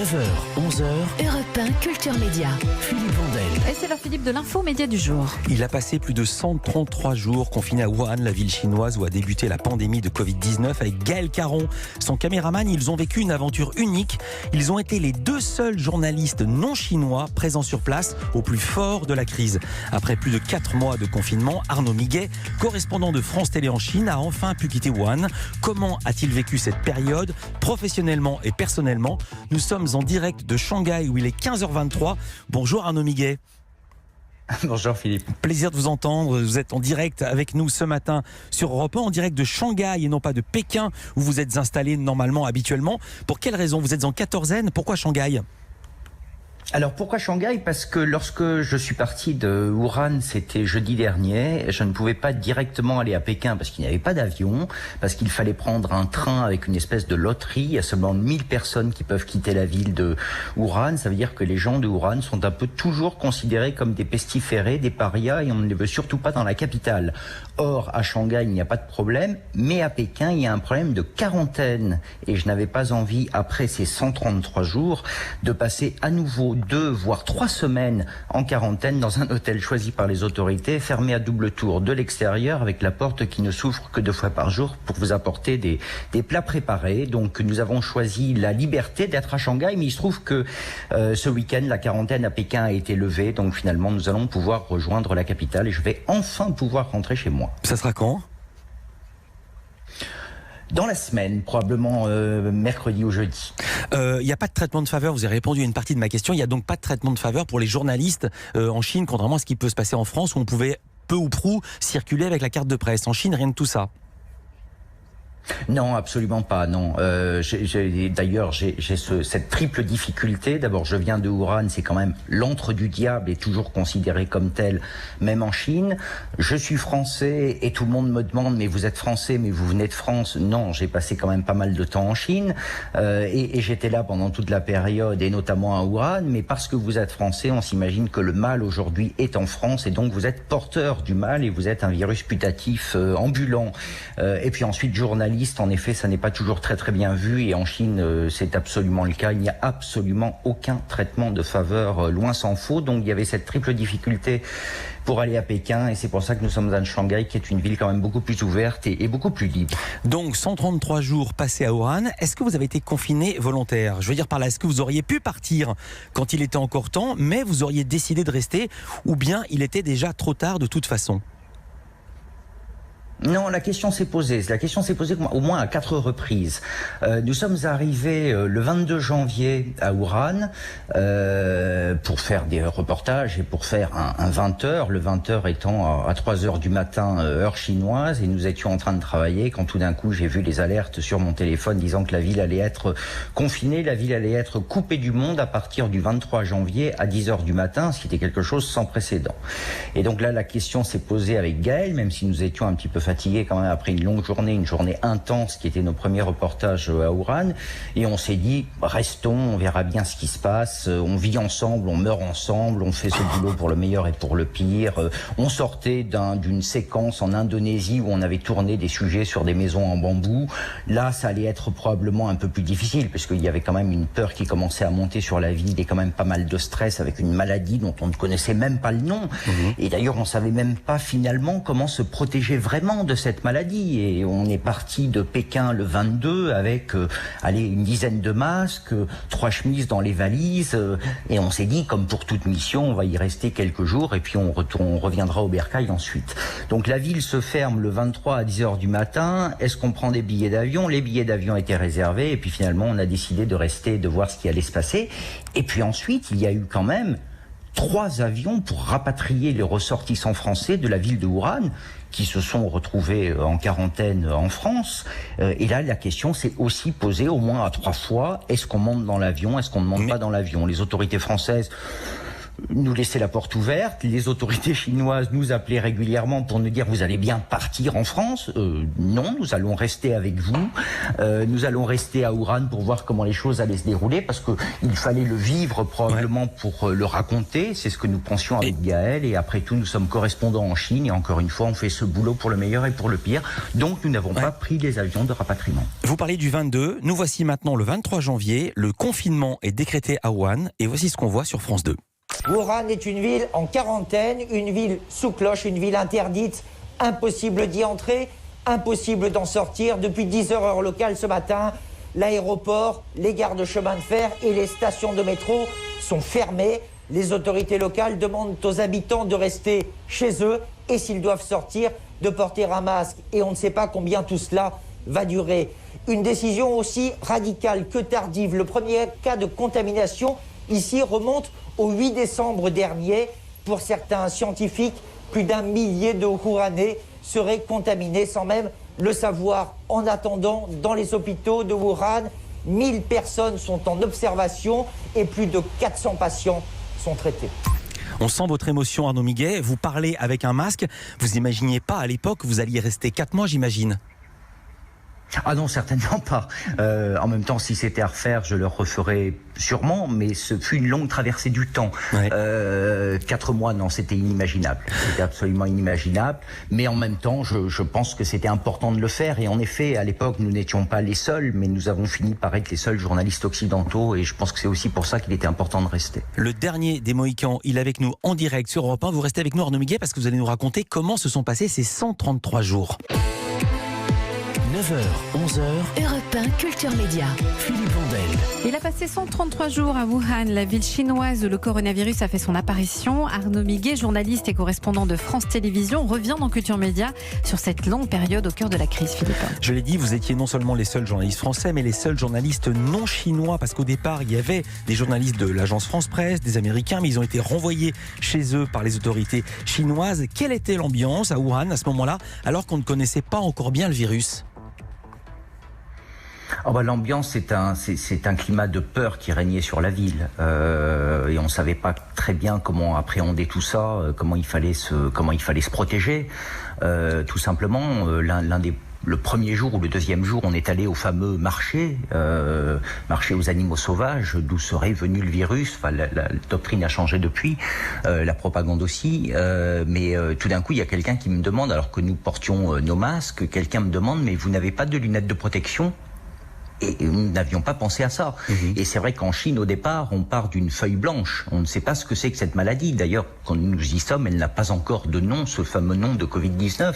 9h, 11h, Europe 1 Culture Média. Philippe Vandel. Et c'est l'heure, Philippe, de l'info média du jour. Il a passé plus de 133 jours confiné à Wuhan, la ville chinoise où a débuté la pandémie de Covid-19. Avec Gaël Caron, son caméraman, ils ont vécu une aventure unique. Ils ont été les deux seuls journalistes non chinois présents sur place au plus fort de la crise. Après plus de 4 mois de confinement, Arnaud Miguet, correspondant de France Télé en Chine, a enfin pu quitter Wuhan. Comment a-t-il vécu cette période, professionnellement et personnellement? Nous sommes en direct de Shanghai où il est 15h23. Bonjour Arnaud Miguet. Bonjour Philippe. Plaisir de vous entendre. Vous êtes en direct avec nous ce matin sur Europe 1, en direct de Shanghai et non pas de Pékin où vous êtes installé normalement, habituellement. Pour quelle raison? Vous êtes en quatorzaine. Pourquoi Shanghai? Alors pourquoi Shanghai? Parce que lorsque je suis parti de Wuhan, c'était jeudi dernier, je ne pouvais pas directement aller à Pékin parce qu'il n'y avait pas d'avion, parce qu'il fallait prendre un train avec une espèce de loterie. Il y a seulement 1000 personnes qui peuvent quitter la ville de Wuhan. Ça veut dire que les gens de Wuhan sont un peu toujours considérés comme des pestiférés, des parias, et on ne les veut surtout pas dans la capitale. Or, à Shanghai, il n'y a pas de problème, mais à Pékin, il y a un problème de quarantaine. Et je n'avais pas envie, après ces 133 jours, de passer à nouveau 2 voire 3 semaines en quarantaine dans un hôtel choisi par les autorités, fermé à double tour de l'extérieur avec la porte qui ne s'ouvre que 2 fois par jour pour vous apporter des plats préparés. Donc nous avons choisi la liberté d'être à Shanghai, mais il se trouve que ce week-end la quarantaine à Pékin a été levée, donc finalement nous allons pouvoir rejoindre la capitale et je vais enfin pouvoir rentrer chez moi. Ça sera quand? Dans la semaine, probablement mercredi ou jeudi. Il n'y a pas de traitement de faveur, vous avez répondu à une partie de ma question. Il n'y a donc pas de traitement de faveur pour les journalistes en Chine, contrairement à ce qui peut se passer en France où on pouvait peu ou prou circuler avec la carte de presse. En Chine, rien de tout ça. Non, absolument pas, non. D'ailleurs, j'ai cette triple difficulté. D'abord, je viens de Wuhan, c'est quand même l'antre du diable et toujours considéré comme tel, même en Chine. Je suis français et tout le monde me demande, mais vous êtes français, mais vous venez de France? Non, j'ai passé quand même pas mal de temps en Chine et j'étais là pendant toute la période et notamment à Wuhan. Mais parce que vous êtes français, on s'imagine que le mal aujourd'hui est en France et donc vous êtes porteur du mal et vous êtes un virus putatif ambulant. Et puis ensuite, journaliste. En effet, ça n'est pas toujours très bien vu et en Chine, c'est absolument le cas. Il n'y a absolument aucun traitement de faveur, loin s'en faut. Donc il y avait cette triple difficulté pour aller à Pékin et c'est pour ça que nous sommes à Shanghai, qui est une ville quand même beaucoup plus ouverte et beaucoup plus libre. Donc 133 jours passés à Wuhan, est-ce que vous avez été confiné volontaire? Je veux dire par là, est-ce que vous auriez pu partir quand il était encore temps, mais vous auriez décidé de rester, ou bien il était déjà trop tard de toute façon? Non, la question s'est posée. La question s'est posée au moins à 4 reprises. Nous sommes arrivés le 22 janvier à Wuhan pour faire des reportages et pour faire un 20h. Le 20h étant à 3h du matin, heure chinoise. Et nous étions en train de travailler quand tout d'un coup j'ai vu les alertes sur mon téléphone disant que la ville allait être confinée, la ville allait être coupée du monde à partir du 23 janvier à 10h du matin, ce qui était quelque chose sans précédent. Et donc là, la question s'est posée avec Gaël, même si nous étions un petit peu fatigué quand même après une longue journée, une journée intense qui était nos premiers reportages à Wuhan, et on s'est dit restons, on verra bien ce qui se passe, on vit ensemble, on meurt ensemble, on fait ce boulot pour le meilleur et pour le pire. On sortait d'une séquence en Indonésie où on avait tourné des sujets sur des maisons en bambou. Là, ça allait être probablement un peu plus difficile puisqu'il y avait quand même une peur qui commençait à monter sur la ville et quand même pas mal de stress avec une maladie dont on ne connaissait même pas le nom. Et d'ailleurs, on savait même pas finalement comment se protéger vraiment de cette maladie. Et on est parti de Pékin le 22 avec une dizaine de masques, 3 chemises dans les valises, et on s'est dit, comme pour toute mission, on va y rester quelques jours et puis on reviendra au bercail ensuite. Donc la ville se ferme le 23 à 10h du matin. Est-ce qu'on prend des billets d'avion? Les billets d'avion étaient réservés et puis finalement on a décidé de rester, de voir ce qui allait se passer. Et puis ensuite, il y a eu quand même 3 avions pour rapatrier les ressortissants français de la ville de Wuhan qui se sont retrouvés en quarantaine en France. Et là, la question s'est aussi posée au moins à 3 fois. Est-ce qu'on monte dans l'avion? Est-ce qu'on ne monte pas dans l'avion? Les autorités françaises nous laisser la porte ouverte. Les autorités chinoises nous appelaient régulièrement pour nous dire vous allez bien partir en France. Non, nous allons rester avec vous. Nous allons rester à Wuhan pour voir comment les choses allaient se dérouler parce qu'il fallait le vivre probablement pour le raconter. C'est ce que nous pensions avec Gaël et après tout nous sommes correspondants en Chine et encore une fois on fait ce boulot pour le meilleur et pour le pire. Donc nous n'avons pas pris les avions de rapatriement. Vous parlez du 22, nous voici maintenant le 23 janvier. Le confinement est décrété à Wuhan et voici ce qu'on voit sur France 2. Wuhan est une ville en quarantaine, une ville sous cloche, une ville interdite, impossible d'y entrer, impossible d'en sortir. Depuis 10h heure locale ce matin, l'aéroport, les gares de chemin de fer et les stations de métro sont fermées. Les autorités locales demandent aux habitants de rester chez eux et s'ils doivent sortir, de porter un masque. Et on ne sait pas combien tout cela va durer. Une décision aussi radicale que tardive. Le premier cas de contamination ici remonte au 8 décembre dernier. Pour certains scientifiques, plus d'1 millier de Wuhanais seraient contaminés sans même le savoir. En attendant, dans les hôpitaux de Wuhan, 1000 personnes sont en observation et plus de 400 patients sont traités. On sent votre émotion, Arnaud Miguet. Vous parlez avec un masque. Vous n'imaginiez pas à l'époque que vous alliez rester 4 mois, j'imagine. Ah non, certainement pas. En même temps, si c'était à refaire, je le referais sûrement, mais ce fut une longue traversée du temps. 4 mois, non, c'était inimaginable. C'était absolument inimaginable. Mais en même temps, je pense que c'était important de le faire. Et en effet, à l'époque, nous n'étions pas les seuls, mais nous avons fini par être les seuls journalistes occidentaux. Et je pense que c'est aussi pour ça qu'il était important de rester. Le dernier des Mohicans, il est avec nous en direct sur Europe 1. Vous restez avec nous, Arnaud Miguet, parce que vous allez nous raconter comment se sont passés ces 133 jours. 9h, 11h, Europe 1 Culture Média. Philippe Vandel. Il a passé 133 jours à Wuhan, la ville chinoise où le coronavirus a fait son apparition. Arnaud Miguet, journaliste et correspondant de France Télévisions, revient dans Culture Média sur cette longue période au cœur de la crise, Philippe. Je l'ai dit, vous étiez non seulement les seuls journalistes français, mais les seuls journalistes non chinois, parce qu'au départ, il y avait des journalistes de l'agence France-Presse, des Américains, mais ils ont été renvoyés chez eux par les autorités chinoises. Quelle était l'ambiance à Wuhan à ce moment-là, alors qu'on ne connaissait pas encore bien le virus ? L'ambiance, c'est un climat de peur qui régnait sur la ville et on savait pas très bien comment appréhender tout ça, comment il fallait se protéger. Tout simplement, le premier jour ou le deuxième jour, on est allé au fameux marché aux animaux sauvages, d'où serait venu le virus. Enfin, la doctrine a changé depuis, la propagande aussi. Mais tout d'un coup, il y a quelqu'un qui me demande, alors que nous portions nos masques, quelqu'un me demande, mais vous n'avez pas de lunettes de protection ? Et nous n'avions pas pensé à ça. Et c'est vrai qu'en Chine, au départ, on part d'une feuille blanche. On ne sait pas ce que c'est que cette maladie. D'ailleurs, quand nous y sommes, elle n'a pas encore de nom, ce fameux nom de Covid-19.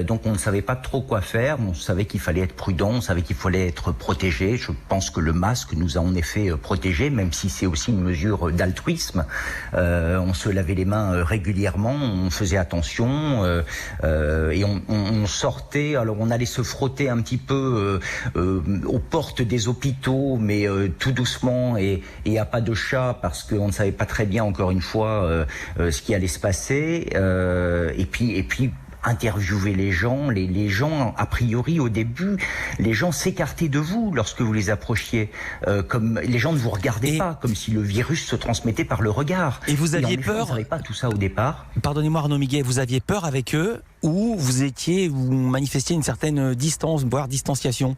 Donc on ne savait pas trop quoi faire. On savait qu'il fallait être prudent, on savait qu'il fallait être protégé. Je pense que le masque nous a en effet protégés, même si c'est aussi une mesure d'altruisme. On se lavait les mains régulièrement, on faisait attention et on sortait. Alors on allait se frotter un petit peu aux portes des hôpitaux, mais tout doucement et à pas de chat, parce qu'on ne savait pas très bien, encore une fois, ce qui allait se passer. Et puis interviewer les gens, les gens, a priori, au début, les gens s'écartaient de vous lorsque vous les approchiez. Comme les gens ne vous regardaient pas, comme si le virus se transmettait par le regard. Et vous aviez peur? On ne savait pas tout ça au départ. Pardonnez-moi, Arnaud Miguet, vous aviez peur avec eux, ou vous manifestiez une certaine distance, voire distanciation?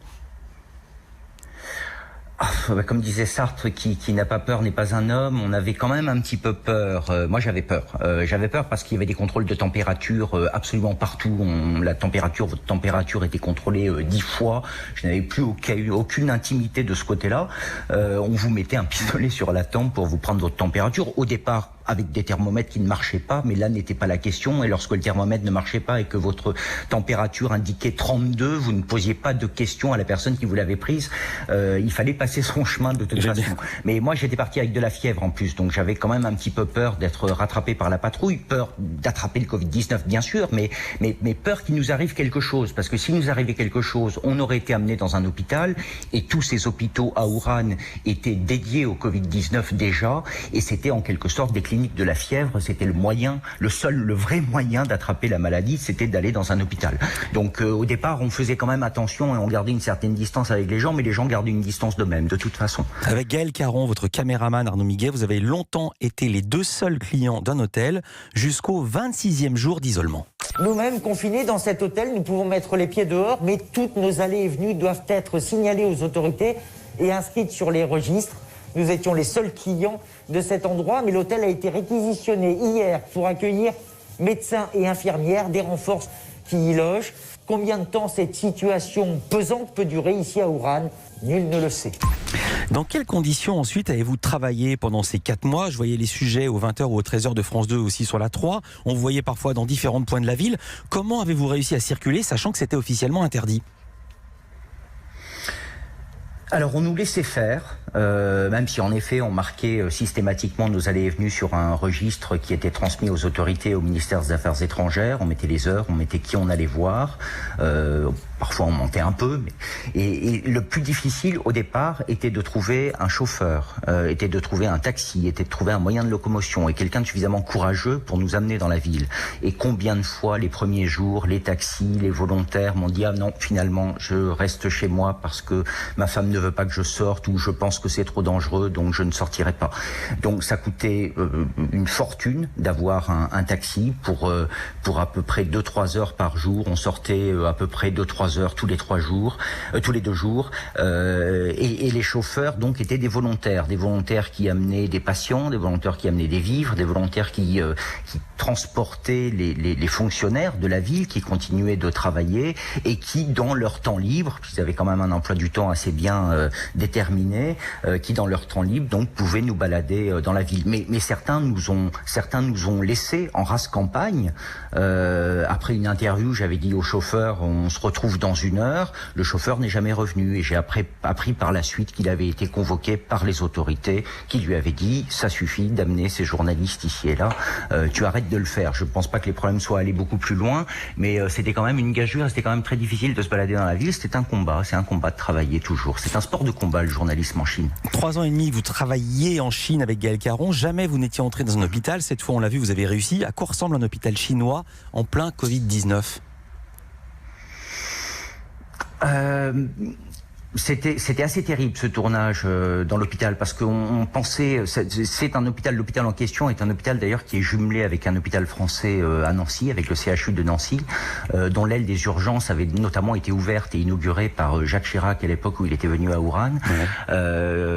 Comme disait Sartre, qui n'a pas peur n'est pas un homme. On avait quand même un petit peu peur. Moi, j'avais peur. J'avais peur parce qu'il y avait des contrôles de température absolument partout. Votre température était contrôlée 10 fois. Je n'avais plus aucune intimité de ce côté-là. On vous mettait un pistolet sur la tempe pour vous prendre votre température. Au départ, avec des thermomètres qui ne marchaient pas, mais là n'était pas la question. Et lorsque le thermomètre ne marchait pas et que votre température indiquait 32, vous ne posiez pas de questions à la personne qui vous l'avait prise. Il fallait passer son chemin de toute façon. Mais moi, j'étais parti avec de la fièvre en plus, donc j'avais quand même un petit peu peur d'être rattrapé par la patrouille, peur d'attraper le Covid-19 bien sûr, mais peur qu'il nous arrive quelque chose, parce que s'il nous arrivait quelque chose, on aurait été amené dans un hôpital, et tous ces hôpitaux à Wuhan étaient dédiés au Covid-19 déjà, et c'était en quelque sorte des cliniques clinique de la fièvre, c'était le vrai moyen d'attraper la maladie, c'était d'aller dans un hôpital. Donc au départ, on faisait quand même attention et on gardait une certaine distance avec les gens, mais les gens gardaient une distance d'eux-mêmes, de toute façon. Avec Gaël Caron, votre caméraman Arnaud Miguet, vous avez longtemps été les 2 seuls clients d'un hôtel jusqu'au 26e jour d'isolement. Nous-mêmes, confinés dans cet hôtel, nous pouvons mettre les pieds dehors, mais toutes nos allées et venues doivent être signalées aux autorités et inscrites sur les registres. Nous étions les seuls clients de cet endroit, mais l'hôtel a été réquisitionné hier pour accueillir médecins et infirmières, des renforts qui y logent. Combien de temps cette situation pesante peut durer ici à Ouran ? Nul ne le sait. Dans quelles conditions ensuite avez-vous travaillé pendant ces 4 mois ? Je voyais les sujets aux 20h ou aux 13h de France 2 aussi sur la 3. On vous voyait parfois dans différents points de la ville. Comment avez-vous réussi à circuler, sachant que c'était officiellement interdit ? Alors on nous laissait faire, même si en effet on marquait systématiquement nos allées et venues sur un registre qui était transmis aux autorités, au ministère des Affaires étrangères. On mettait les heures, on mettait qui on allait voir. Parfois on mentait un peu, et le plus difficile au départ était de trouver un chauffeur, était de trouver un taxi, était de trouver un moyen de locomotion et quelqu'un de suffisamment courageux pour nous amener dans la ville. Et combien de fois les premiers jours, les taxis, les volontaires m'ont dit « Ah non, finalement je reste chez moi parce que ma femme ne veut pas que je sorte ou je pense que c'est trop dangereux donc je ne sortirai pas ». Donc ça coûtait une fortune d'avoir un taxi pour à peu près 2-3 heures par jour. On sortait à peu près 2-3 heures tous les 2 jours, et les chauffeurs donc étaient des volontaires qui amenaient des patients, des volontaires qui amenaient des vivres, des volontaires qui transportaient les fonctionnaires de la ville qui continuaient de travailler et qui dans leur temps libre, puisqu'ils avaient quand même un emploi du temps assez bien déterminé, qui dans leur temps libre donc pouvaient nous balader dans la ville. Mais certains nous ont laissés en rase campagne. Après une interview, j'avais dit au chauffeur, on se retrouve dans 1 heure. Le chauffeur n'est jamais revenu et j'ai appris par la suite qu'il avait été convoqué par les autorités qui lui avaient dit ça suffit d'amener ces journalistes ici et là, tu arrêtes de le faire. Je ne pense pas que les problèmes soient allés beaucoup plus loin, mais c'était quand même une gageure, c'était quand même très difficile de se balader dans la ville. C'était un combat, c'est un combat de travailler toujours. C'est un sport de combat le journalisme en Chine. 3 ans et demi, vous travailliez en Chine avec Gaël Caron. Jamais vous n'étiez entré dans un hôpital. Cette fois, on l'a vu, vous avez réussi. À quoi ressemble un hôpital chinois en plein Covid-19 ? C'était assez terrible ce tournage dans l'hôpital parce qu'on pensait c'est un hôpital, l'hôpital en question est un hôpital d'ailleurs qui est jumelé avec un hôpital français à Nancy, avec le CHU de Nancy, dont l'aile des urgences avait notamment été ouverte et inaugurée par Jacques Chirac à l'époque où il était venu à Ouran.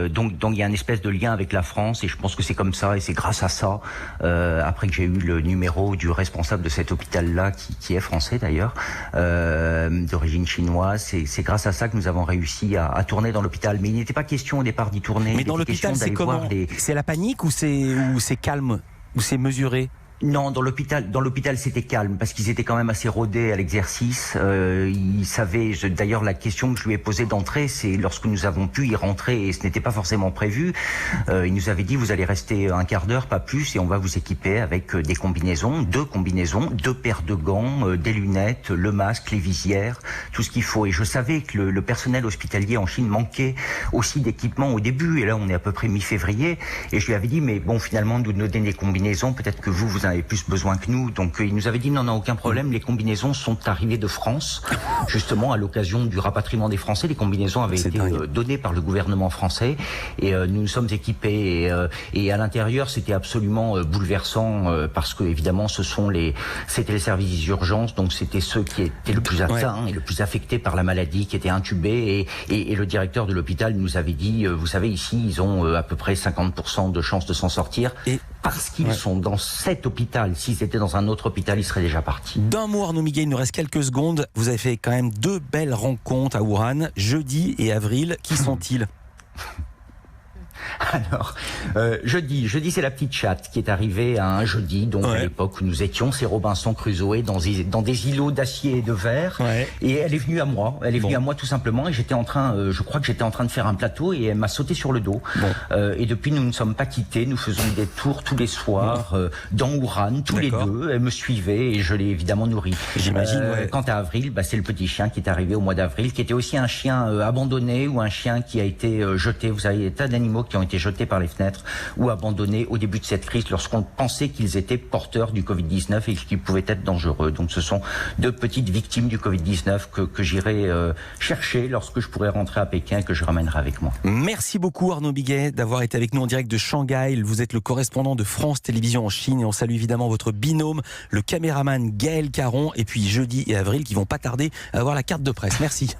Donc il y a une espèce de lien avec la France et je pense que c'est comme ça et c'est grâce à ça après que j'ai eu le numéro du responsable de cet hôpital-là qui est français d'ailleurs, d'origine chinoise. C'est grâce à ça que nous avons réussi à tourner dans l'hôpital. Mais il n'était pas question au départ d'y tourner. Mais dans l'hôpital, c'est comment ? C'est la panique ou c'est calme ? Ou c'est mesuré ? Non, dans l'hôpital, c'était calme parce qu'ils étaient quand même assez rodés à l'exercice. Ils savaient. D'ailleurs, la question que je lui ai posée d'entrée, c'est lorsque nous avons pu y rentrer et ce n'était pas forcément prévu. Il nous avait dit vous allez rester un quart d'heure, pas plus, et on va vous équiper avec des combinaisons, 2 paires de gants, des lunettes, le masque, les visières, tout ce qu'il faut. Et je savais que le personnel hospitalier en Chine manquait aussi d'équipement au début. Et là, on est à peu près mi-février. Et je lui avais dit mais bon, finalement, nous donner des combinaisons, peut-être que vous avez plus besoin que nous. Donc il nous avait dit non, aucun problème, les combinaisons sont arrivées de France, justement à l'occasion du rapatriement des Français. Les combinaisons avaient été données par le gouvernement français et nous nous sommes équipés et à l'intérieur c'était absolument bouleversant parce que évidemment c'était les services d'urgence, donc c'était ceux qui étaient le plus atteints et le plus affectés par la maladie, qui étaient intubés et le directeur de l'hôpital nous avait dit vous savez ici ils ont à peu près 50% de chances de s'en sortir parce qu'ils sont dans cet hôpital. S'ils étaient dans un autre hôpital, ils seraient déjà partis. D'un mot, Arnaud Miguet, il nous reste quelques secondes. Vous avez fait quand même 2 belles rencontres à Ouran, jeudi et avril. Qui sont-ils ? Alors, jeudi, c'est la petite chatte qui est arrivée à un jeudi, donc à l'époque où nous étions, c'est Robinson Crusoe dans des îlots d'acier et de verre, et elle est venue à moi, tout simplement, et j'étais en train, je crois que j'étais en train de faire un plateau, et elle m'a sauté sur le dos, et depuis nous ne sommes pas quittés, nous faisons des tours tous les soirs, dans Ouran, tous les deux, elle me suivait, et je l'ai évidemment nourrie. J'imagine, Quant à Avril, c'est le petit chien qui est arrivé au mois d'avril, qui était aussi un chien abandonné, ou un chien qui a été jeté, vous savez, il y a des tas d'animaux qui ont été été jetés par les fenêtres ou abandonnés au début de cette crise lorsqu'on pensait qu'ils étaient porteurs du Covid-19 et qu'ils pouvaient être dangereux. Donc ce sont 2 petites victimes du Covid-19 que j'irai chercher lorsque je pourrai rentrer à Pékin et que je ramènerai avec moi. Merci beaucoup Arnaud Biguet d'avoir été avec nous en direct de Shanghai. Vous êtes le correspondant de France Télévisions en Chine et on salue évidemment votre binôme, le caméraman Gaël Caron, et puis Jeudi et Avril qui vont pas tarder à avoir la carte de presse. Merci.